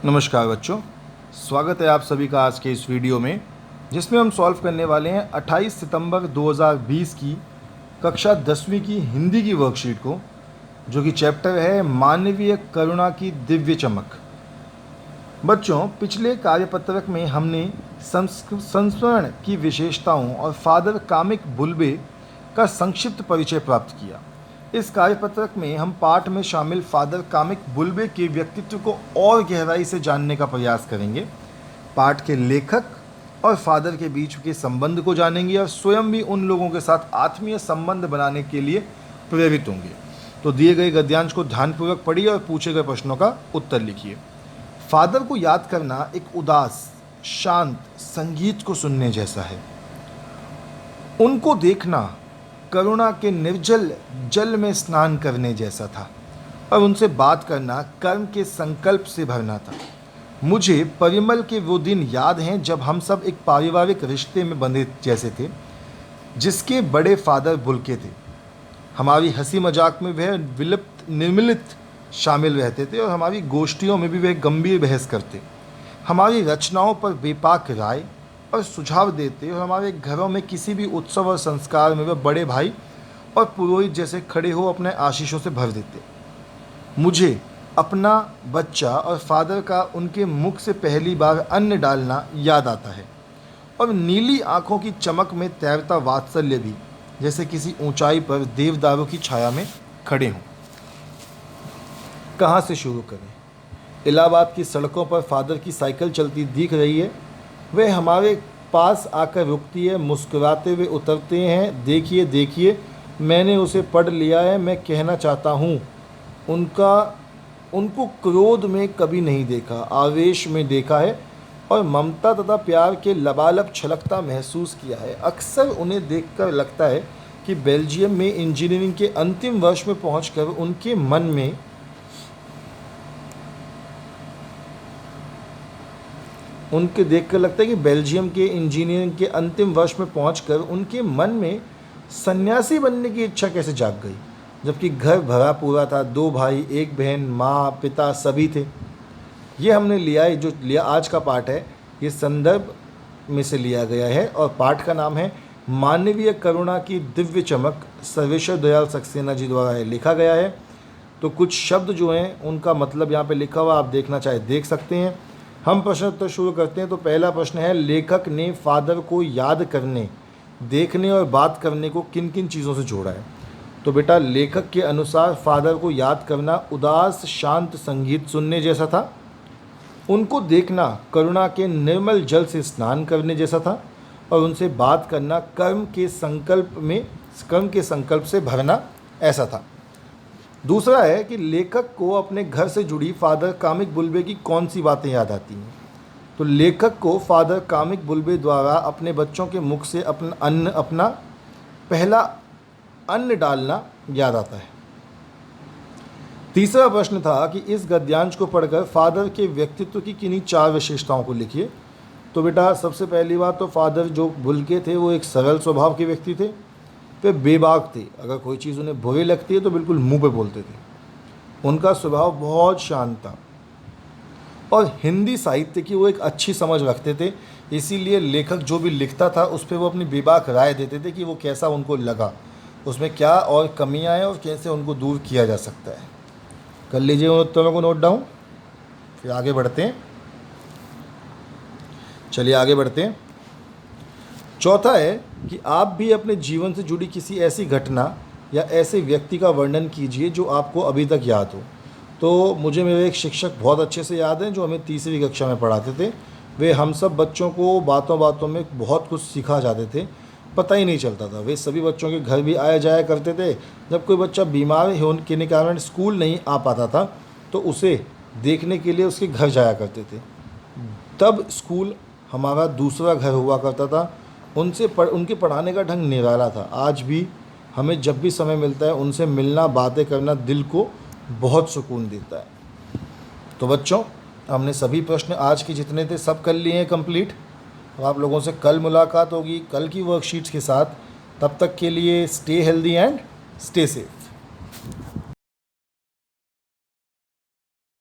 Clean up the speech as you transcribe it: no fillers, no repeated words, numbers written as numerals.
नमस्कार बच्चों, स्वागत है आप सभी का आज के इस वीडियो में जिसमें हम सॉल्व करने वाले हैं 28 सितंबर 2020 की कक्षा 10वीं की हिंदी की वर्कशीट को, जो कि चैप्टर है मानवीय करुणा की दिव्य चमक। बच्चों, पिछले कार्यपत्रक में हमने संस्मरण की विशेषताओं और फादर कामिक बुल्बे का संक्षिप्त परिचय प्राप्त किया। इस कार्यपत्रक में हम पाठ में शामिल फादर कामिक बुल्बे के व्यक्तित्व को और गहराई से जानने का प्रयास करेंगे। पाठ के लेखक और फादर के बीच के संबंध को जानेंगे और स्वयं भी उन लोगों के साथ आत्मीय संबंध बनाने के लिए प्रेरित होंगे। तो दिए गए गद्यांश को ध्यानपूर्वक पढ़िए और पूछे गए प्रश्नों का उत्तर लिखिए। फादर को याद करना एक उदास, शांत संगीत को सुनने जैसा है। उनको देखना करुणा के निर्जल जल में स्नान करने जैसा था और उनसे बात करना कर्म के संकल्प से भरना था। मुझे परिमल के वो दिन याद हैं जब हम सब एक पारिवारिक रिश्ते में बंधे जैसे थे, जिसके बड़े फादर बुल्के थे। हमारी हंसी मजाक में वह विलिप्त निर्मिलित शामिल रहते थे और हमारी गोष्ठियों में भी वह गंभीर बहस करते, हमारी रचनाओं पर बेपाक राय और सुझाव देते और हमारे घरों में किसी भी उत्सव और संस्कार में वह बड़े भाई और पुरोहित जैसे खड़े हो अपने आशीषों से भर देते। मुझे अपना बच्चा और फादर का उनके मुख से पहली बार अन्न डालना याद आता है और नीली आंखों की चमक में तैरता वात्सल्य भी, जैसे किसी ऊंचाई पर देवदारों की छाया में खड़े हों। कहाँ से शुरू करें? इलाहाबाद की सड़कों पर फादर की साइकिल चलती दिख रही है। वह हमारे पास आकर रुकती है, मुस्कुराते हुए उतरते हैं। देखिए देखिए, मैंने उसे पढ़ लिया है। मैं कहना चाहता हूँ, उनको क्रोध में कभी नहीं देखा, आवेश में देखा है और ममता तथा प्यार के लबालब छलकता महसूस किया है। अक्सर उन्हें देखकर लगता है कि बेल्जियम में इंजीनियरिंग के अंतिम वर्ष में पहुंचकर उनके मन में बेल्जियम के इंजीनियरिंग के अंतिम वर्ष में पहुंचकर उनके मन में सन्यासी बनने की इच्छा कैसे जाग गई, जबकि घर भरा पूरा था। 2 भाई, 1 बहन, माँ, पिता सभी थे। ये हमने लिया है, जो लिया आज का पाठ है, ये संदर्भ में से लिया गया है और पाठ का नाम है मानवीय करुणा की दिव्य चमक। सर्वेश्वर दयाल सक्सेना जी द्वारा लिखा गया है। तो कुछ शब्द जो हैं उनका मतलब यहाँ पे लिखा हुआ, आप देखना चाहे देख सकते हैं। हम प्रश्न उत्तर शुरू करते हैं। तो पहला प्रश्न है, लेखक ने फादर को याद करने, देखने और बात करने को किन किन चीज़ों से जोड़ा है? तो बेटा, लेखक के अनुसार फादर को याद करना उदास शांत संगीत सुनने जैसा था। उनको देखना करुणा के निर्मल जल से स्नान करने जैसा था और उनसे बात करना कर्म के संकल्प से भरना ऐसा था। दूसरा है कि लेखक को अपने घर से जुड़ी फादर कामिक बुल्बे की कौन सी बातें याद आती हैं? तो लेखक को फादर कामिक बुल्बे द्वारा अपने बच्चों के मुख से अपना पहला अन्न डालना याद आता है। तीसरा प्रश्न था कि इस गद्यांश को पढ़कर फादर के व्यक्तित्व की किन्हीं 4 विशेषताओं को लिखिए। तो बेटा, सबसे पहली बात तो फादर जो बुल्के थे वो एक सरल स्वभाव के व्यक्ति थे। वे बेबाक थे। अगर कोई चीज़ उन्हें बुरी लगती है तो बिल्कुल मुंह पे बोलते थे। उनका स्वभाव बहुत शांत था और हिंदी साहित्य की वो एक अच्छी समझ रखते थे। इसीलिए लेखक जो भी लिखता था उस पर वो अपनी बेबाक राय देते थे कि वो कैसा उनको लगा, उसमें क्या और कमियां हैं और कैसे उनको दूर किया जा सकता है। कर लीजिए उन उत्तरों को नोट डाउन, फिर आगे बढ़ते हैं। चलिए आगे बढ़ते हैं। चौथा है कि आप भी अपने जीवन से जुड़ी किसी ऐसी घटना या ऐसे व्यक्ति का वर्णन कीजिए जो आपको अभी तक याद हो। तो मुझे मेरे एक शिक्षक बहुत अच्छे से याद हैं जो हमें 3वीं कक्षा में पढ़ाते थे। वे हम सब बच्चों को बातों बातों में बहुत कुछ सिखा जाते थे, पता ही नहीं चलता था। वे सभी बच्चों के घर भी आया जाया करते थे। जब कोई बच्चा बीमार होने के कारण स्कूल नहीं आ पाता था तो उसे देखने के लिए उसके घर जाया करते थे। तब स्कूल हमारा दूसरा घर हुआ करता था। उनके पढ़ाने का ढंग निराला था। आज भी हमें जब भी समय मिलता है उनसे मिलना, बातें करना दिल को बहुत सुकून देता है। तो बच्चों, हमने सभी प्रश्न आज के जितने थे सब कर लिए हैं कंप्लीट। अब आप लोगों से कल मुलाकात होगी कल की वर्कशीट्स के साथ। तब तक के लिए stay healthy and stay safe.